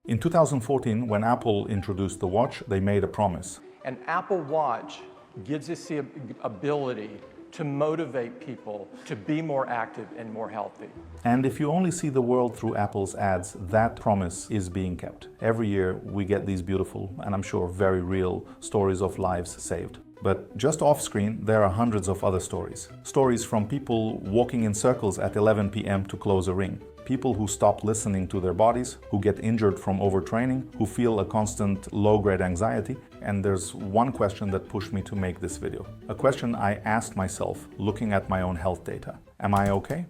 In 2014, when Apple introduced the watch, they made a promise. An Apple Watch gives us the ability to motivate people to be more active and more healthy. And if you only see the world through Apple's ads, that promise is being kept. Every year we get these beautiful, and I'm sure very real, stories of lives saved. But just off screen, there are hundreds of other stories. Stories from people walking in circles at 11 p.m. to close a ring. People who stop listening to their bodies, who get injured from overtraining, who feel a constant low-grade anxiety. And there's one question that pushed me to make this video. A question I asked myself looking at my own health data. Am I okay?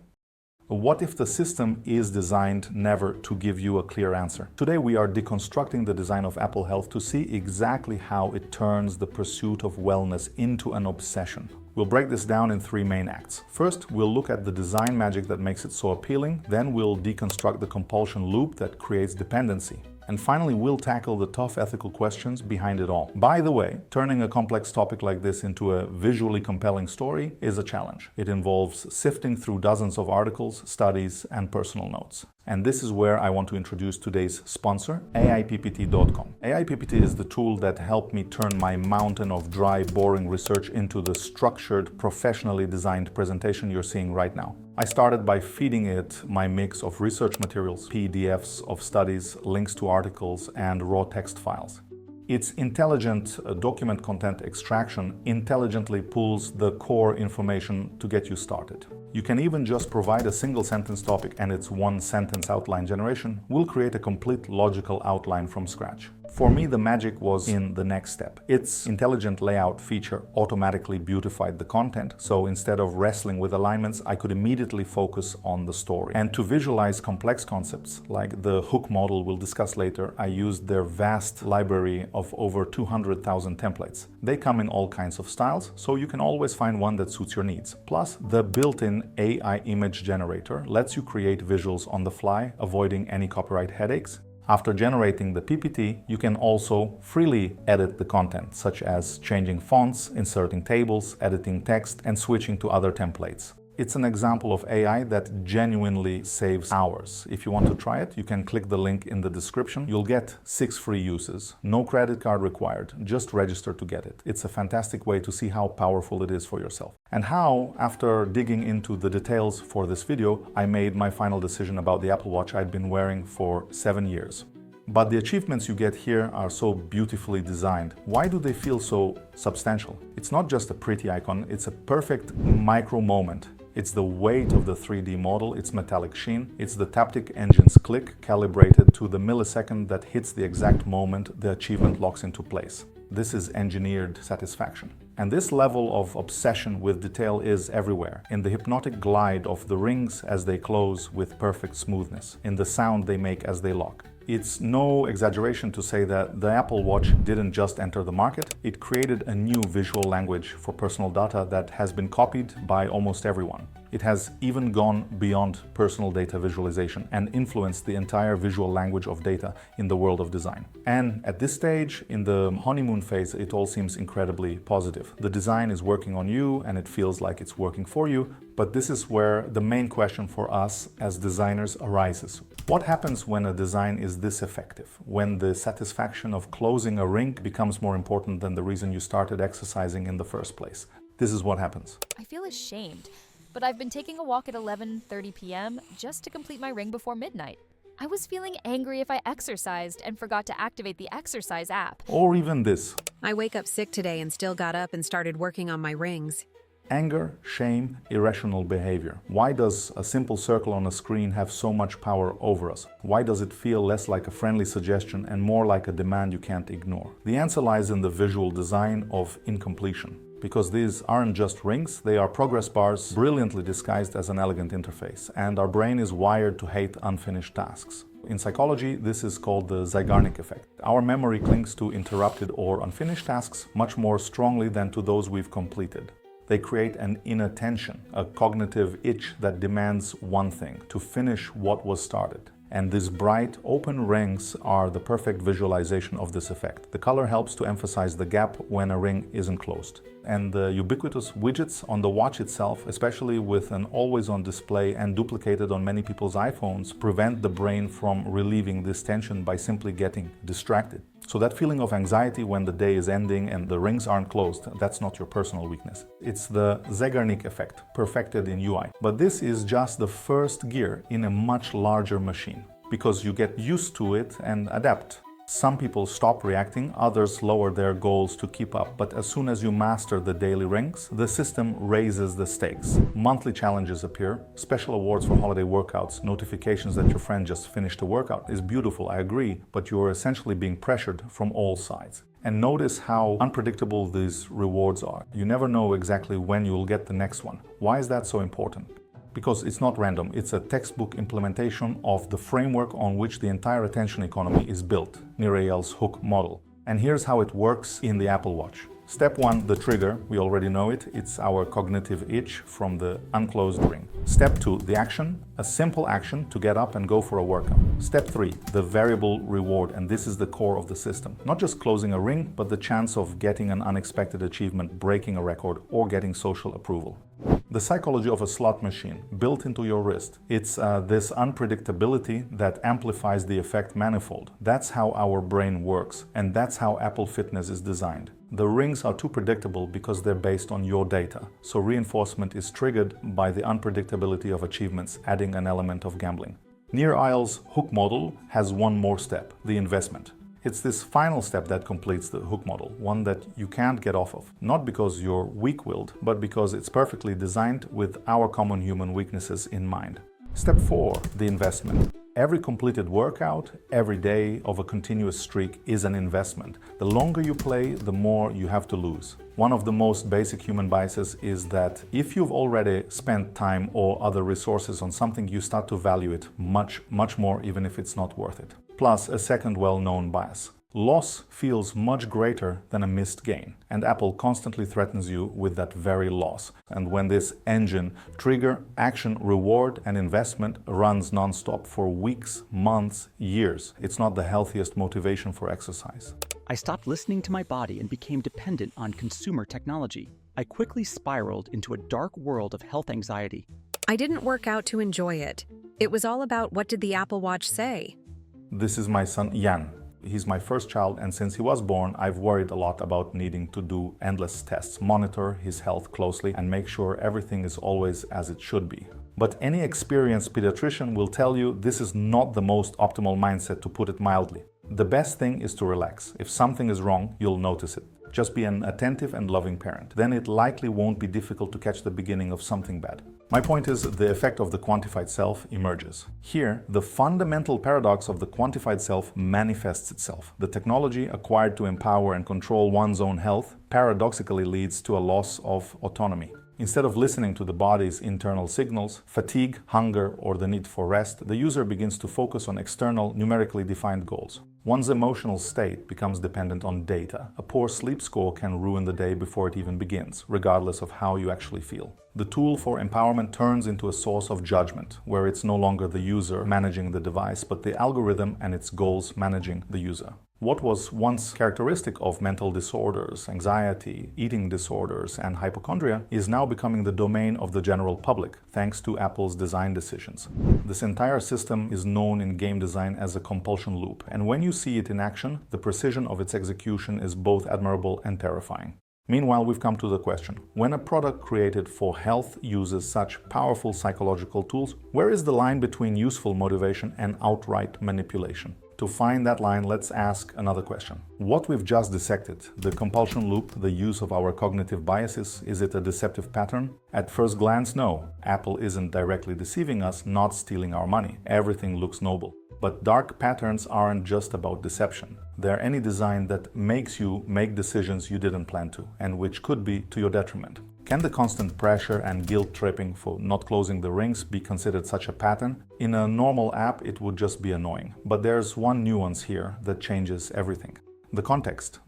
What if the system is designed never to give you a clear answer? Today we are deconstructing the design of Apple Health to see exactly how it turns the pursuit of wellness into an obsession. We'll break this down in three main acts. First, we'll look at the design magic that makes it so appealing. Then we'll deconstruct the compulsion loop that creates dependency. And finally, we'll tackle the tough ethical questions behind it all. By the way, turning a complex topic like this into a visually compelling story is a challenge. It involves sifting through dozens of articles, studies, and personal notes. And this is where I want to introduce today's sponsor, AiPPT.com. AiPPT is the tool that helped me turn my mountain of dry, boring research into the structured, professionally designed presentation you're seeing right now. I started by feeding it my mix of research materials, PDFs of studies, links to articles, and raw text files. Its intelligent document content extraction intelligently pulls the core information to get you started. You can even just provide a single sentence topic, and its one sentence outline generation will create a complete logical outline from scratch. For me, the magic was in the next step. Its intelligent layout feature automatically beautified the content, so instead of wrestling with alignments, I could immediately focus on the story. And to visualize complex concepts, like the hook model we'll discuss later, I used their vast library of over 200,000 templates. They come in all kinds of styles, so you can always find one that suits your needs. Plus, the built-in AI image generator lets you create visuals on the fly, avoiding any copyright headaches. After generating the PPT, you can also freely edit the content, such as changing fonts, inserting tables, editing text, and switching to other templates. It's an example of AI that genuinely saves hours. If you want to try it, you can click the link in the description. You'll get 6 free uses. No credit card required. Just register to get it. It's a fantastic way to see how powerful it is for yourself. And how, after digging into the details for this video, I made my final decision about the Apple Watch I'd been wearing for 7 years. But the achievements you get here are so beautifully designed. Why do they feel so substantial? It's not just a pretty icon, it's a perfect micro moment. It's the weight of the 3D model, its metallic sheen, it's the Taptic engine's click calibrated to the millisecond that hits the exact moment the achievement locks into place. This is engineered satisfaction. And this level of obsession with detail is everywhere. In the hypnotic glide of the rings as they close with perfect smoothness, in the sound they make as they lock. It's no exaggeration to say that the Apple Watch didn't just enter the market, it created a new visual language for personal data that has been copied by almost everyone. It has even gone beyond personal data visualization and influenced the entire visual language of data in the world of design. And at this stage, in the honeymoon phase, it all seems incredibly positive. The design is working on you and it feels like it's working for you, but this is where the main question for us as designers arises. What happens when a design is this effective? When the satisfaction of closing a ring becomes more important than the reason you started exercising in the first place? This is what happens. I feel ashamed, but I've been taking a walk at 11:30 p.m. just to complete my ring before midnight. I was feeling angry if I exercised and forgot to activate the exercise app. Or even this. I wake up sick today and still got up and started working on my rings. Anger, shame, irrational behavior. Why does a simple circle on a screen have so much power over us? Why does it feel less like a friendly suggestion and more like a demand you can't ignore? The answer lies in the visual design of incompletion. Because these aren't just rings, they are progress bars brilliantly disguised as an elegant interface, and our brain is wired to hate unfinished tasks. In psychology, this is called the Zeigarnik Effect. Our memory clings to interrupted or unfinished tasks much more strongly than to those we've completed. They create an inattention, a cognitive itch that demands one thing: to finish what was started. And these bright, open rings are the perfect visualization of this effect. The color helps to emphasize the gap when a ring isn't closed. And the ubiquitous widgets on the watch itself, especially with an always-on display and duplicated on many people's iPhones, prevent the brain from relieving this tension by simply getting distracted. So that feeling of anxiety when the day is ending and the rings aren't closed, that's not your personal weakness. It's the Zeigarnik effect, perfected in UI. But this is just the first gear in a much larger machine, because you get used to it and adapt. Some people stop reacting, others lower their goals to keep up, but as soon as you master the daily rings, the system raises the stakes. Monthly challenges appear, special awards for holiday workouts, notifications that your friend just finished a workout is beautiful, I agree, but you're essentially being pressured from all sides. And notice how unpredictable these rewards are. You never know exactly when you'll get the next one. Why is that so important? Because it's not random, it's a textbook implementation of the framework on which the entire attention economy is built, Nirayel's hook model. And here's how it works in the Apple Watch. Step 1, the trigger, we already know it, it's our cognitive itch from the unclosed ring. Step 2, the action, a simple action to get up and go for a workout. Step 3, the variable reward, and this is the core of the system. Not just closing a ring, but the chance of getting an unexpected achievement, breaking a record, or getting social approval. The psychology of a slot machine built into your wrist. It's this unpredictability that amplifies the effect manifold. That's how our brain works, and that's how Apple Fitness is designed. The rings are too predictable because they're based on your data, so reinforcement is triggered by the unpredictability of achievements, adding an element of gambling. Nirayel's hook model has one more step, the investment. It's this final step that completes the hook model, one that you can't get off of. Not because you're weak-willed, but because it's perfectly designed with our common human weaknesses in mind. Step 4, the investment. Every completed workout, every day of a continuous streak is an investment. The longer you play, the more you have to lose. One of the most basic human biases is that if you've already spent time or other resources on something, you start to value it much more, even if it's not worth it. Plus, a second well-known bias. Loss feels much greater than a missed gain, and Apple constantly threatens you with that very loss. And when this engine, trigger, action, reward, and investment runs non-stop for weeks, months, years, it's not the healthiest motivation for exercise. I stopped listening to my body and became dependent on consumer technology. I quickly spiraled into a dark world of health anxiety. I didn't work out to enjoy it. It was all about what did the Apple Watch say? This is my son, Jan. He's my first child, and since he was born, I've worried a lot about needing to do endless tests, monitor his health closely, and make sure everything is always as it should be. But any experienced pediatrician will tell you this is not the most optimal mindset, to put it mildly. The best thing is to relax. If something is wrong, you'll notice it. Just be an attentive and loving parent. Then it likely won't be difficult to catch the beginning of something bad. My point is, the effect of the quantified self emerges. Here, the fundamental paradox of the quantified self manifests itself. The technology acquired to empower and control one's own health paradoxically leads to a loss of autonomy. Instead of listening to the body's internal signals, fatigue, hunger, or the need for rest, the user begins to focus on external, numerically defined goals. One's emotional state becomes dependent on data. A poor sleep score can ruin the day before it even begins, regardless of how you actually feel. The tool for empowerment turns into a source of judgment, where it's no longer the user managing the device, but the algorithm and its goals managing the user. What was once characteristic of mental disorders, anxiety, eating disorders, and hypochondria is now becoming the domain of the general public, thanks to Apple's design decisions. This entire system is known in game design as a compulsion loop, and when you see it in action, the precision of its execution is both admirable and terrifying. Meanwhile, we've come to the question, when a product created for health uses such powerful psychological tools, where is the line between useful motivation and outright manipulation? To find that line, let's ask another question. What we've just dissected, the compulsion loop, the use of our cognitive biases, is it a deceptive pattern? At first glance, no. Apple isn't directly deceiving us, not stealing our money. Everything looks noble. But dark patterns aren't just about deception. They're any design that makes you make decisions you didn't plan to, and which could be to your detriment. Can the constant pressure and guilt-tripping for not closing the rings be considered such a pattern? In a normal app, it would just be annoying. But there's one nuance here that changes everything. The context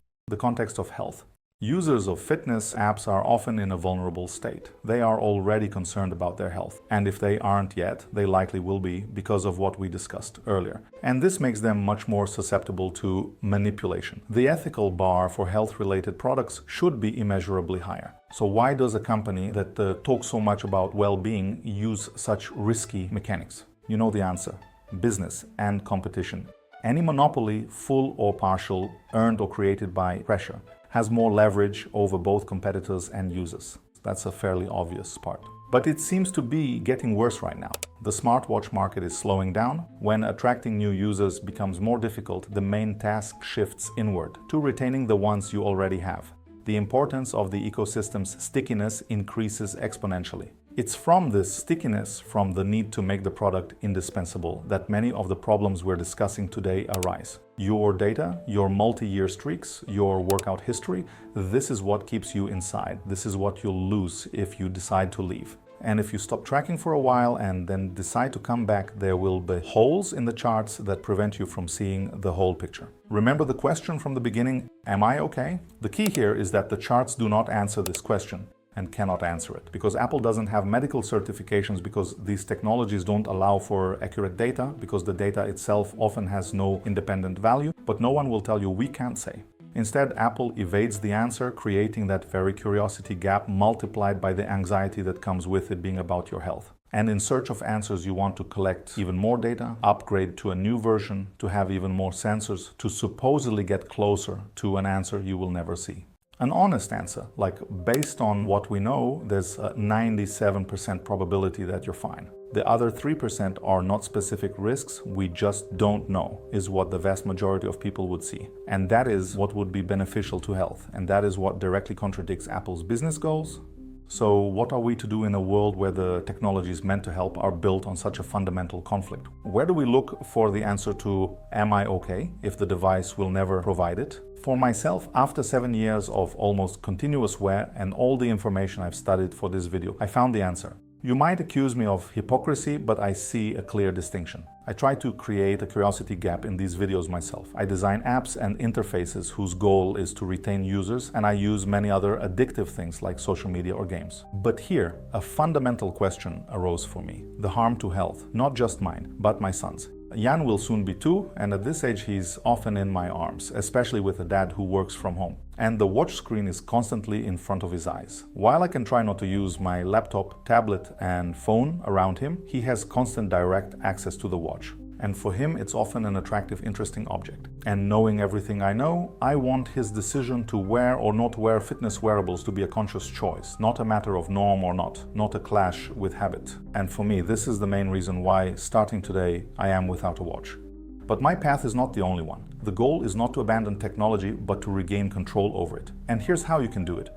of health. Users of fitness apps are often in a vulnerable state. They are already concerned about their health, and if they aren't yet, they likely will be because of what we discussed earlier. And this makes them much more susceptible to manipulation. The ethical bar for health-related products should be immeasurably higher. So why does a company that talks so much about well-being use such risky mechanics? You know the answer: business and competition. Any monopoly, full or partial, earned or created by pressure, has more leverage over both competitors and users. That's a fairly obvious part. But it seems to be getting worse right now. The smartwatch market is slowing down. When attracting new users becomes more difficult, the main task shifts inward to retaining the ones you already have. The importance of the ecosystem's stickiness increases exponentially. It's from this stickiness, from the need to make the product indispensable, that many of the problems we're discussing today arise. Your data, your multi-year streaks, your workout history, this is what keeps you inside. This is what you'll lose if you decide to leave. And if you stop tracking for a while and then decide to come back, there will be holes in the charts that prevent you from seeing the whole picture. Remember the question from the beginning, am I okay? The key here is that the charts do not answer this question and cannot answer it, because Apple doesn't have medical certifications, because these technologies don't allow for accurate data, because the data itself often has no independent value, but no one will tell you we can't say. Instead, Apple evades the answer, creating that very curiosity gap multiplied by the anxiety that comes with it being about your health. And in search of answers, you want to collect even more data, upgrade to a new version, to have even more sensors, to supposedly get closer to an answer you will never see. An honest answer, like based on what we know, there's a 97% probability that you're fine. The other 3% are not specific risks, we just don't know, is what the vast majority of people would see. And that is what would be beneficial to health. And that is what directly contradicts Apple's business goals. So what are we to do in a world where the technologies meant to help are built on such a fundamental conflict? Where do we look for the answer to, am I okay, if the device will never provide it? For myself, after 7 years of almost continuous wear and all the information I've studied for this video, I found the answer. You might accuse me of hypocrisy, but I see a clear distinction. I try to create a curiosity gap in these videos myself. I design apps and interfaces whose goal is to retain users, and I use many other addictive things like social media or games. But here, a fundamental question arose for me: the harm to health, not just mine, but my son's. Jan will soon be 2, and at this age he's often in my arms, especially with a dad who works from home. And the watch screen is constantly in front of his eyes. While I can try not to use my laptop, tablet and phone around him, he has constant direct access to the watch. And for him, it's often an attractive, interesting object. And knowing everything I know, I want his decision to wear or not wear fitness wearables to be a conscious choice, not a matter of norm or not a clash with habit. And for me, this is the main reason why, starting today, I am without a watch. But my path is not the only one. The goal is not to abandon technology, but to regain control over it. And here's how you can do it.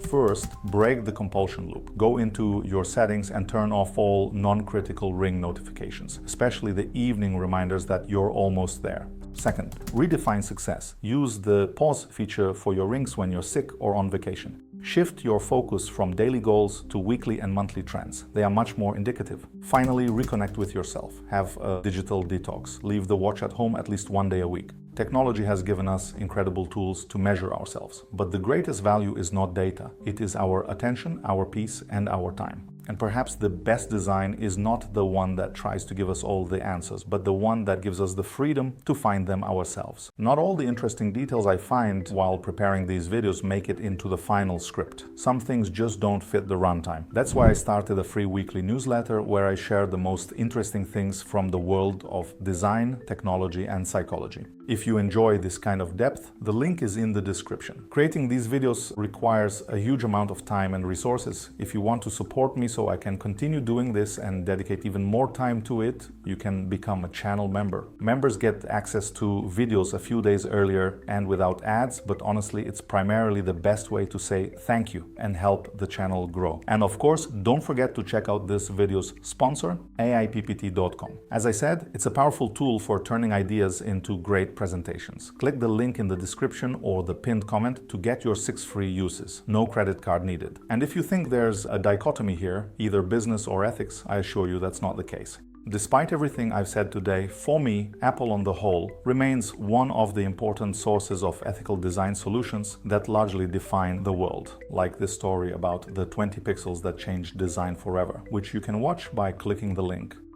First, break the compulsion loop. Go into your settings and turn off all non-critical ring notifications, especially the evening reminders that you're almost there. Second, redefine success. Use the pause feature for your rings when you're sick or on vacation. Shift your focus from daily goals to weekly and monthly trends. They are much more indicative. Finally, reconnect with yourself. Have a digital detox. Leave the watch at home at least 1 day a week. Technology has given us incredible tools to measure ourselves, but the greatest value is not data. It is our attention, our peace, and our time. And perhaps the best design is not the one that tries to give us all the answers, but the one that gives us the freedom to find them ourselves. Not all the interesting details I find while preparing these videos make it into the final script. Some things just don't fit the runtime. That's why I started a free weekly newsletter where I share the most interesting things from the world of design, technology, and psychology. If you enjoy this kind of depth, the link is in the description. Creating these videos requires a huge amount of time and resources. If you want to support me so I can continue doing this and dedicate even more time to it, you can become a channel member. Members get access to videos a few days earlier and without ads, but honestly, it's primarily the best way to say thank you and help the channel grow. And of course, don't forget to check out this video's sponsor, AiPPT.com. As I said, it's a powerful tool for turning ideas into great presentations. Click the link in the description or the pinned comment to get your 6 free uses. No credit card needed. And if you think there's a dichotomy here, either business or ethics, I assure you that's not the case. Despite everything I've said today, for me, Apple on the whole remains one of the important sources of ethical design solutions that largely define the world, like this story about the 20 pixels that changed design forever, which you can watch by clicking the link.